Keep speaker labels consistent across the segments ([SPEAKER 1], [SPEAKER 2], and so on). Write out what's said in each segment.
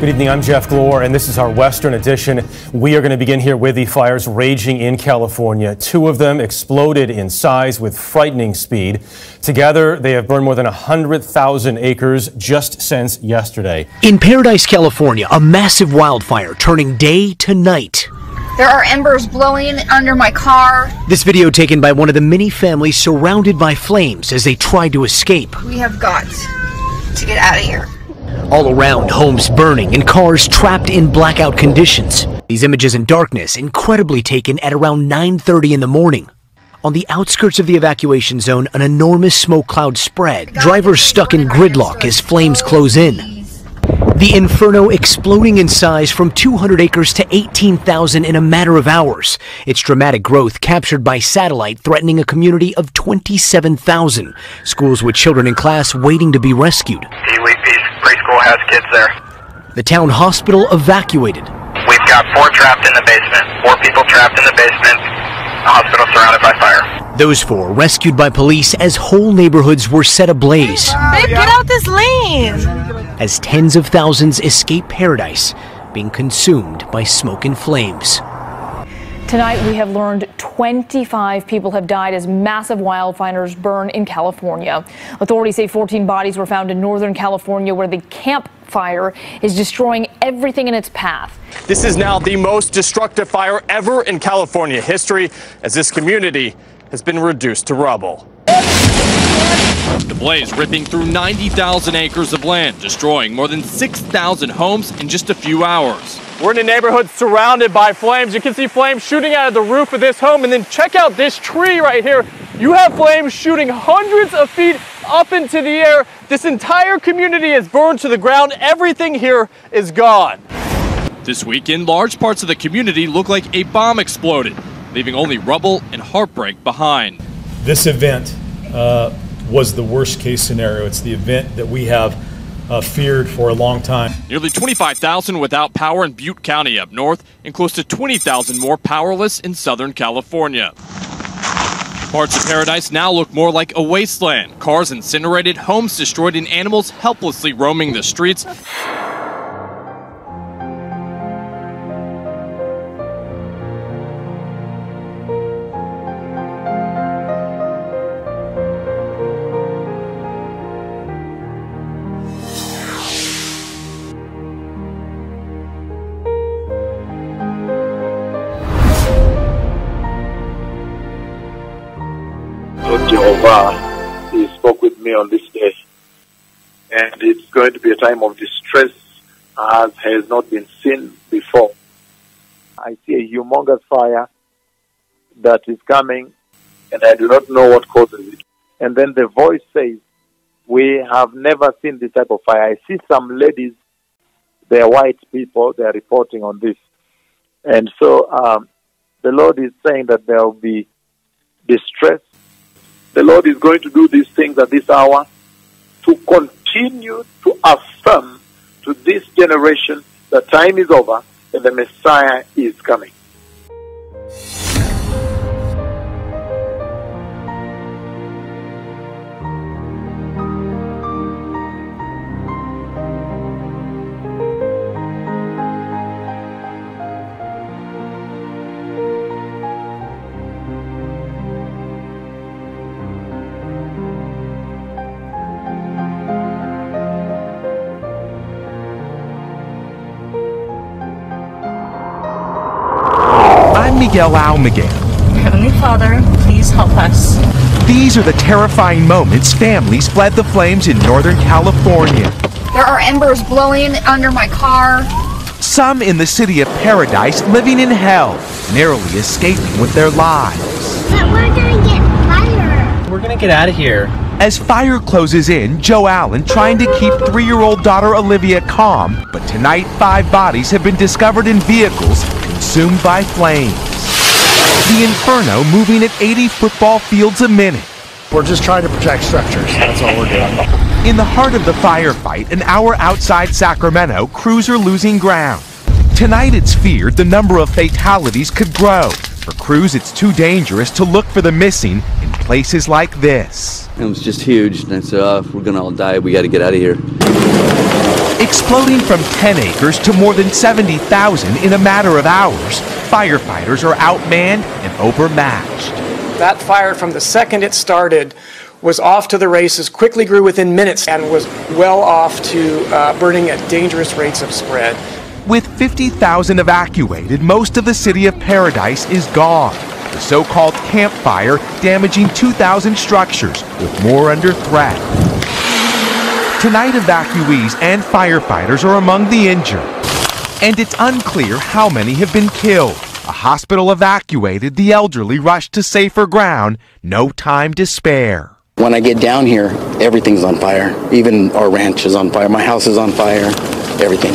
[SPEAKER 1] Good evening, I'm Jeff Glore, and this is our Western edition. We are going to begin here with the fires raging in California. 2 of them exploded in size with frightening speed. Together, they have burned more than 100,000 acres just since yesterday.
[SPEAKER 2] In Paradise, California, a massive wildfire turning day to night.
[SPEAKER 3] There are embers blowing under my car.
[SPEAKER 2] This video taken by one of the many families surrounded by flames as they tried to escape.
[SPEAKER 3] We have got to get out of here.
[SPEAKER 2] All around, homes burning and cars trapped in blackout conditions. These images in darkness, incredibly taken at around 9:30 in the morning. On the outskirts of the evacuation zone, an enormous smoke cloud spread. Drivers stuck in gridlock as flames close in. The inferno exploding in size from 200 acres to 18,000 in a matter of hours. Its dramatic growth captured by satellite, threatening a community of 27,000. Schools with children in class waiting to be rescued.
[SPEAKER 4] Preschool has kids there.
[SPEAKER 2] The town hospital evacuated.
[SPEAKER 4] We've got 4 trapped in the basement. 4 people trapped in the basement. The hospital surrounded by fire.
[SPEAKER 2] Those 4 rescued by police as whole neighborhoods were set ablaze.
[SPEAKER 5] Babe, get out this lane!
[SPEAKER 2] As tens of thousands escape Paradise, being consumed by smoke and flames.
[SPEAKER 6] Tonight, we have learned 25 people have died as massive wildfires burn in California. Authorities say 14 bodies were found in Northern California, where the campfire is destroying everything in its path.
[SPEAKER 7] This is now the most destructive fire ever in California history, as this community has been reduced to rubble.
[SPEAKER 8] The blaze ripping through 90,000 acres of land, destroying more than 6,000 homes in just a few hours.
[SPEAKER 7] We're in a neighborhood surrounded by flames. You can see flames shooting out of the roof of this home, and then check out this tree right here. You have flames shooting hundreds of feet up into the air. This entire community is burned to the ground. Everything here is gone.
[SPEAKER 8] This weekend, large parts of the community look like a bomb exploded, leaving only rubble and heartbreak behind.
[SPEAKER 9] This event was the worst case scenario. It's the event that we have feared for a long time.
[SPEAKER 8] Nearly 25,000 without power in Butte County up north, and close to 20,000 more powerless in Southern California. Parts of Paradise now look more like a wasteland. Cars incinerated, homes destroyed, and animals helplessly roaming the streets.
[SPEAKER 10] Jehovah, he spoke with me on this day, and it's going to be a time of distress as has not been seen before. I see a humongous fire that is coming, and I do not know what causes it. And then the voice says, we have never seen this type of fire. I see some ladies, they are white people, they are reporting on this. And so the Lord is saying that there will be distress. The Lord is going to do these things at this hour to continue to affirm to this generation that time is over and the Messiah is coming.
[SPEAKER 11] Miguel Almaguer.
[SPEAKER 5] Heavenly Father, please help us.
[SPEAKER 11] These are the terrifying moments families fled the flames in Northern California.
[SPEAKER 3] There are embers blowing under my car.
[SPEAKER 11] Some in the city of Paradise living in hell, narrowly escaping with their lives.
[SPEAKER 12] But we're gonna get fire.
[SPEAKER 13] We're gonna get out of here.
[SPEAKER 11] As fire closes in, Joe Allen trying to keep 3-year-old daughter Olivia calm, but tonight 5 bodies have been discovered in vehicles consumed by flames. The inferno moving at 80 football fields a minute.
[SPEAKER 14] We're just trying to protect structures. That's all we're doing.
[SPEAKER 11] In the heart of the firefight, an hour outside Sacramento, crews are losing ground. Tonight it's feared the number of fatalities could grow. For crews, it's too dangerous to look for the missing in places like this.
[SPEAKER 15] It was just huge, and so if we're gonna all die, we gotta get out of here.
[SPEAKER 11] Exploding from 10 acres to more than 70,000 in a matter of hours, firefighters are outmanned and overmatched.
[SPEAKER 13] That fire, from the second it started, was off to the races, quickly grew within minutes, and was well off to burning at dangerous rates of spread.
[SPEAKER 11] With 50,000 evacuated, most of the city of Paradise is gone. The so-called campfire damaging 2,000 structures, with more under threat. Tonight, evacuees and firefighters are among the injured, and it's unclear how many have been killed. A hospital evacuated, the elderly rushed to safer ground, no time to spare.
[SPEAKER 15] When I get down here, everything's on fire. Even our ranch is on fire, my house is on fire, everything.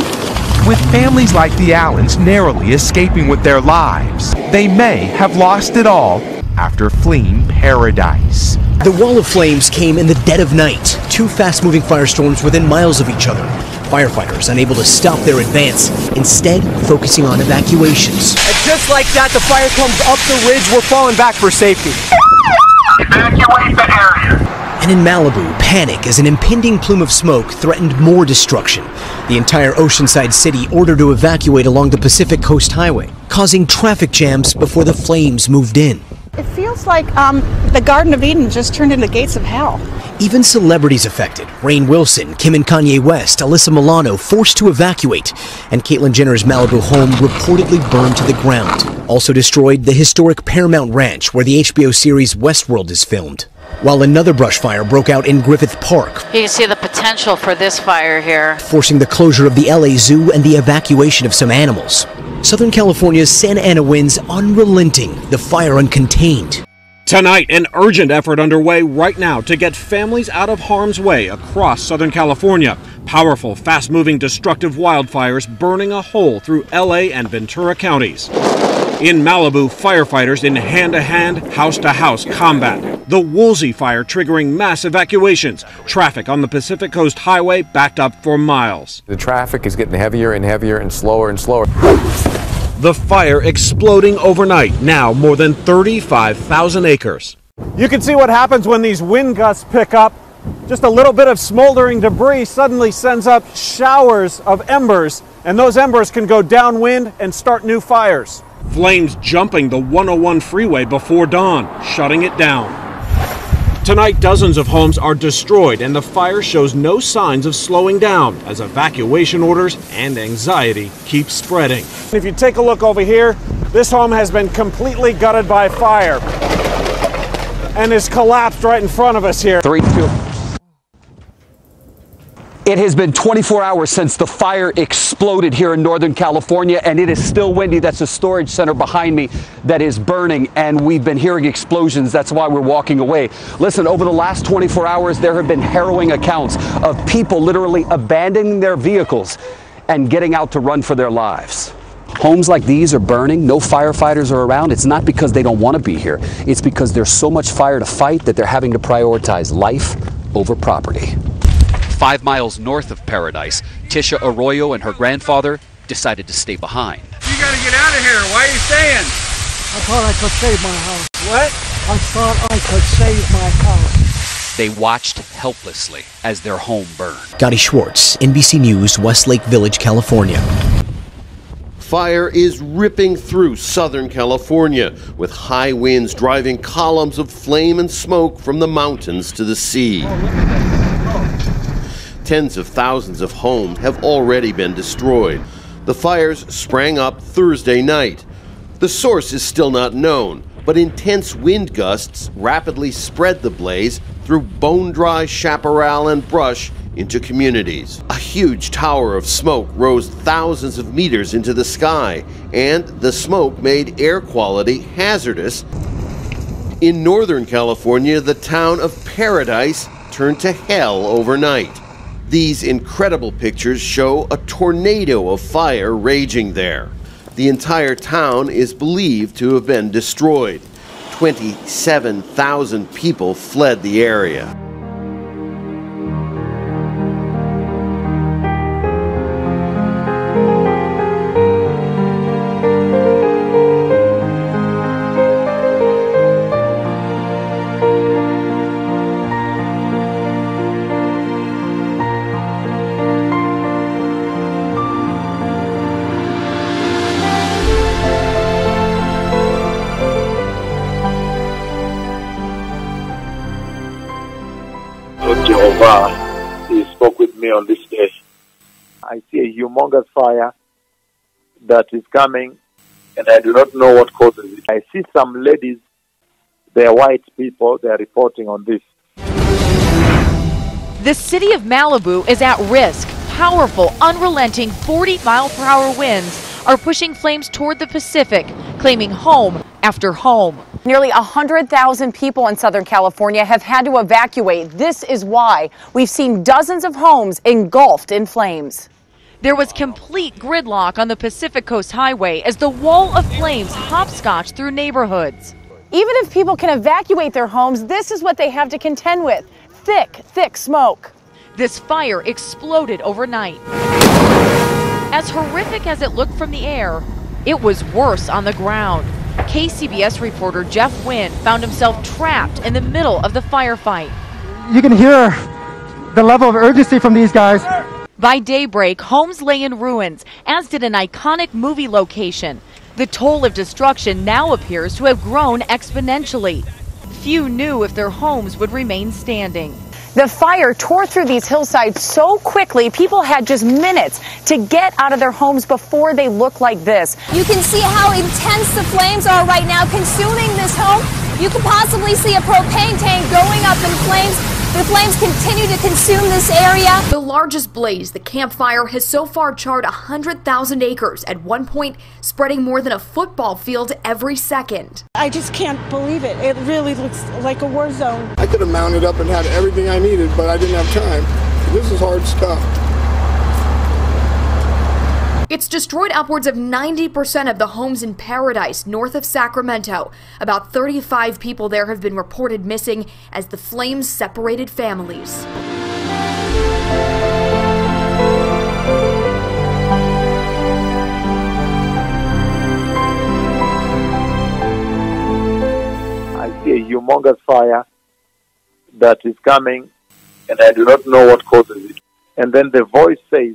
[SPEAKER 11] With families like the Allens narrowly escaping with their lives, they may have lost it all after fleeing Paradise.
[SPEAKER 2] The wall of flames came in the dead of night. Two fast-moving firestorms within miles of each other. Firefighters unable to stop their advance, instead focusing on evacuations.
[SPEAKER 13] And just like that, the fire comes up the ridge. We're falling back for safety.
[SPEAKER 4] Evacuate the area.
[SPEAKER 2] And in Malibu, panic as an impending plume of smoke threatened more destruction. The entire Oceanside city ordered to evacuate along the Pacific Coast Highway, causing traffic jams before the flames moved in.
[SPEAKER 16] It feels like the Garden of Eden just turned into gates of hell.
[SPEAKER 2] Even celebrities affected. Rainn Wilson, Kim and Kanye West, Alyssa Milano forced to evacuate, and Caitlyn Jenner's Malibu home reportedly burned to the ground. Also destroyed the historic Paramount Ranch where the HBO series Westworld is filmed. While another brush fire broke out in Griffith Park.
[SPEAKER 17] You can see the potential for this fire here.
[SPEAKER 2] Forcing the closure of the LA Zoo and the evacuation of some animals. Southern California's Santa Ana winds unrelenting, the fire uncontained.
[SPEAKER 18] Tonight, an urgent effort underway right now to get families out of harm's way across Southern California. Powerful, fast-moving, destructive wildfires burning a hole through LA and Ventura counties. In Malibu, firefighters in hand-to-hand, house-to-house combat. The Woolsey fire triggering mass evacuations. Traffic on the Pacific Coast Highway backed up for miles.
[SPEAKER 19] The traffic is getting heavier and heavier and slower and slower.
[SPEAKER 18] The fire exploding overnight, now more than 35,000 acres.
[SPEAKER 7] You can see what happens when these wind gusts pick up. Just a little bit of smoldering debris suddenly sends up showers of embers, and those embers can go downwind and start new fires.
[SPEAKER 18] Flames jumping the 101 freeway before dawn, shutting it down. Tonight, dozens of homes are destroyed, and the fire shows no signs of slowing down as evacuation orders and anxiety keep spreading.
[SPEAKER 7] If you take a look over here, this home has been completely gutted by fire and is collapsed right in front of us here.
[SPEAKER 20] 3, 2. It has been 24 hours since the fire exploded here in Northern California, and it is still windy. That's a storage center behind me that is burning, and we've been hearing explosions. That's why we're walking away. Listen, over the last 24 hours, there have been harrowing accounts of people literally abandoning their vehicles and getting out to run for their lives. Homes like these are burning. No firefighters are around. It's not because they don't want to be here. It's because there's so much fire to fight that they're having to prioritize life over property.
[SPEAKER 21] 5 miles north of Paradise, Tisha Arroyo and her grandfather decided to stay behind.
[SPEAKER 22] You gotta get out of here. Why are you staying?
[SPEAKER 23] I thought I could save my house.
[SPEAKER 22] What?
[SPEAKER 23] I thought I could save my house.
[SPEAKER 21] They watched helplessly as their home burned.
[SPEAKER 2] Gotti Schwartz, NBC News, Westlake Village, California.
[SPEAKER 24] Fire is ripping through Southern California, with high winds driving columns of flame and smoke from the mountains to the sea. Tens of thousands of homes have already been destroyed. The fires sprang up Thursday night. The source is still not known, but intense wind gusts rapidly spread the blaze through bone-dry chaparral and brush into communities. A huge tower of smoke rose thousands of meters into the sky, and the smoke made air quality hazardous. In Northern California, the town of Paradise turned to hell overnight. These incredible pictures show a tornado of fire raging there. The entire town is believed to have been destroyed. 27,000 people fled the area.
[SPEAKER 10] He spoke with me on this day. I see a humongous fire that is coming, and I do not know what causes it. I see some ladies, they are white people, they are reporting on this.
[SPEAKER 1] The city of Malibu is at risk. Powerful, unrelenting 40-mile-per-hour winds are pushing flames toward the Pacific, claiming home after home.
[SPEAKER 6] Nearly 100,000 people in Southern California have had to evacuate. This is why we've seen dozens of homes engulfed in flames.
[SPEAKER 1] There was complete gridlock on the Pacific Coast Highway as the wall of flames hopscotched through neighborhoods.
[SPEAKER 6] Even if people can evacuate their homes, this is what they have to contend with. Thick smoke.
[SPEAKER 1] This fire exploded overnight. As horrific as it looked from the air, it was worse on the ground. KCBS reporter Jeff Wynn found himself trapped in the middle of the firefight.
[SPEAKER 8] You can hear the level of urgency from these guys.
[SPEAKER 1] By daybreak, homes lay in ruins, as did an iconic movie location. The toll of destruction now appears to have grown exponentially. Few knew if their homes would remain standing.
[SPEAKER 6] The fire tore through these hillsides so quickly, people had just minutes to get out of their homes before they looked like this.
[SPEAKER 9] You can see how intense the flames are right now, consuming this home. You could possibly see a propane tank going up in flames. The flames continue to consume this area.
[SPEAKER 25] The largest blaze, the campfire, has so far charred 100,000 acres, at one point spreading more than a football field every second.
[SPEAKER 16] I just can't believe it. It really looks like a war zone.
[SPEAKER 14] I could have mounted up and had everything I needed, but I didn't have time. This is hard stuff.
[SPEAKER 25] It's destroyed upwards of 90% of the homes in Paradise, north of Sacramento. About 35 people there have been reported missing as the flames separated families.
[SPEAKER 10] I see a humongous fire that is coming, and I do not know what causes it. And then the voice says,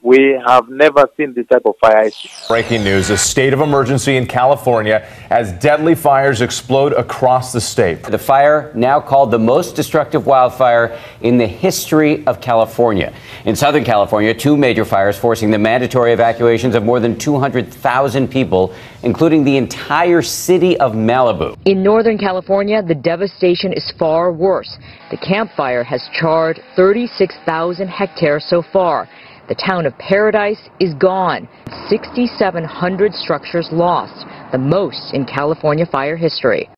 [SPEAKER 10] "We have never seen this type of fire."
[SPEAKER 26] Breaking news, a state of emergency in California as deadly fires explode across the state.
[SPEAKER 27] The fire, now called the most destructive wildfire in the history of California. In Southern California, two major fires forcing the mandatory evacuations of more than 200,000 people, including the entire city of Malibu.
[SPEAKER 28] In Northern California, the devastation is far worse. The campfire has charred 36,000 hectares so far. The town of Paradise is gone. 6,700 structures lost, the most in California fire history.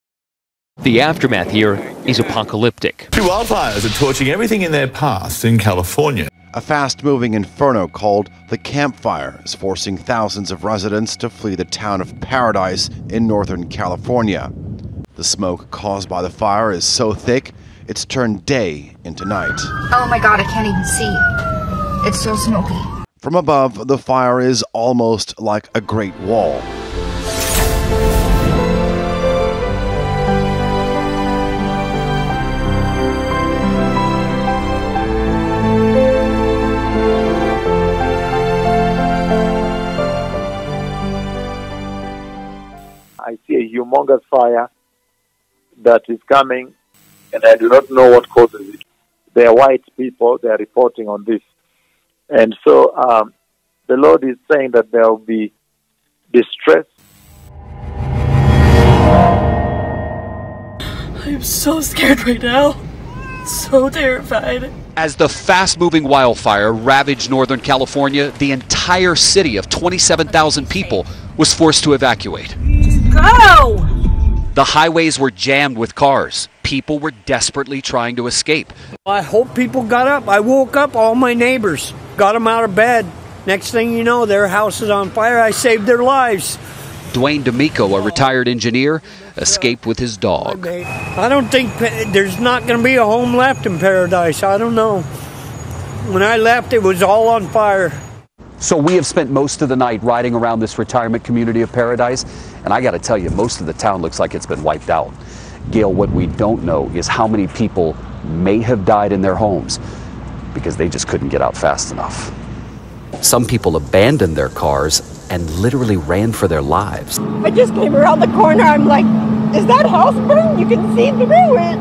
[SPEAKER 21] The aftermath here is apocalyptic.
[SPEAKER 29] Two wildfires are torching everything in their path in California.
[SPEAKER 30] A fast-moving inferno called the Campfire is forcing thousands of residents to flee the town of Paradise in Northern California. The smoke caused by the fire is so thick, it's turned day into night.
[SPEAKER 3] Oh my God, I can't even see. It's so smoky.
[SPEAKER 30] From above, the fire is almost like a great wall.
[SPEAKER 10] I see a humongous fire that is coming, and I do not know what causes it. They are white people, they are reporting on this. And so the Lord is saying that there will be distress.
[SPEAKER 5] I'm so scared right now. So terrified.
[SPEAKER 21] As the fast-moving wildfire ravaged Northern California, the entire city of 27,000 people was forced to evacuate.
[SPEAKER 5] Go!
[SPEAKER 21] The highways were jammed with cars. People were desperately trying to escape.
[SPEAKER 23] I hope people got up. I woke up all my neighbors, got them out of bed. Next thing you know, their house is on fire. I saved their lives.
[SPEAKER 21] Dwayne D'Amico, a retired engineer, escaped with his dog.
[SPEAKER 23] I don't think there's not going to be a home left in Paradise. I don't know. When I left, it was all on fire.
[SPEAKER 20] So we have spent most of the night riding around this retirement community of Paradise, and I got to tell you, most of the town looks like it's been wiped out. Gail, what we don't know is how many people may have died in their homes because they just couldn't get out fast enough.
[SPEAKER 21] Some people abandoned their cars and literally ran for their lives.
[SPEAKER 16] I just came around the corner. I'm like, is that house burned? You can see through it.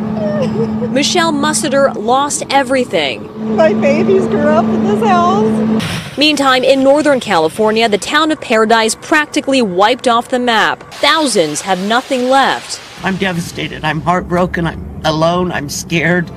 [SPEAKER 4] Michelle Mussiter lost everything.
[SPEAKER 16] My babies grew up in this house.
[SPEAKER 4] Meantime, in Northern California, the town of Paradise practically wiped off the map. Thousands have nothing left.
[SPEAKER 7] I'm devastated. I'm heartbroken. I'm alone. I'm scared.